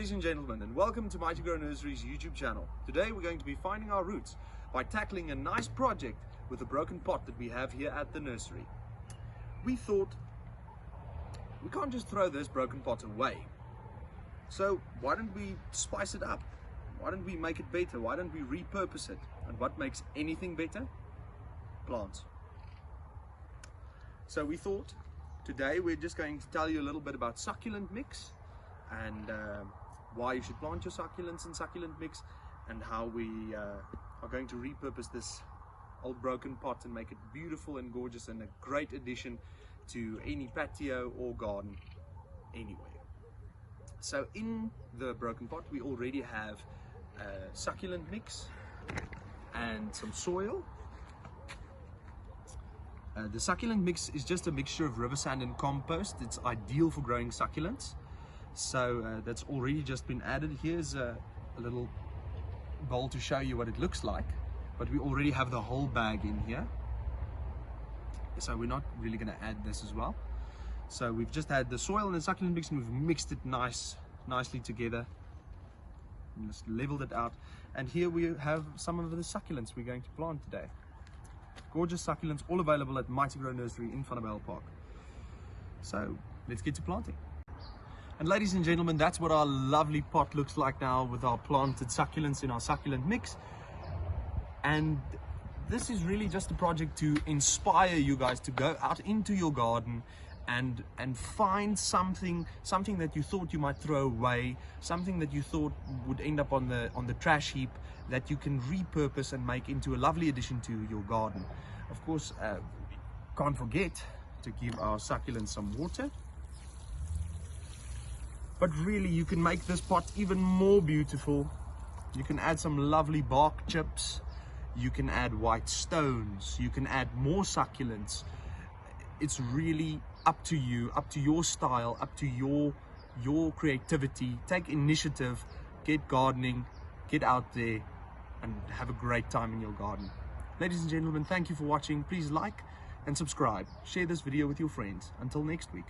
Ladies and gentlemen, and welcome to Mighty Grow Nursery's YouTube channel. Today we're going to be finding our roots by tackling a nice project with a broken pot that we have here at the nursery. We thought we can't just throw this broken pot away. So why don't we spice it up? Why don't we make it better? Why don't we repurpose it? And what makes anything better? Plants. So we thought today we're just going to tell you a little bit about succulent mix and why you should plant your succulents in succulent mix, and how we are going to repurpose this old broken pot and make it beautiful and gorgeous and a great addition to any patio or garden anywhere. So in the broken pot we already have a succulent mix and some soil. The succulent mix is just a mixture of river sand and compost. It's ideal for growing succulents. So that's already just been added. Here's a little bowl to show you what it looks like, but we already have the whole bag in here, so we're not really going to add this as well. So we've just had the soil and the succulent mix and we've mixed it nicely together and just leveled it out, and here we have some of the succulents we're going to plant today. Gorgeous succulents, all available at Mighty Grow Nursery in Vanderbijl Park. So let's get to planting. And ladies and gentlemen, that's what our lovely pot looks like now with our planted succulents in our succulent mix. And this is really just a project to inspire you guys to go out into your garden and find something that you thought you might throw away, something that you thought would end up on the trash heap, that you can repurpose and make into a lovely addition to your garden. Of course, can't forget to give our succulents some water. But really, you can make this pot even more beautiful. You can add some lovely bark chips. You can add white stones. You can add more succulents. It's really up to you, up to your style, up to your creativity. Take initiative, get gardening, get out there and have a great time in your garden. Ladies and gentlemen, thank you for watching. Please like and subscribe. Share this video with your friends. Until next week.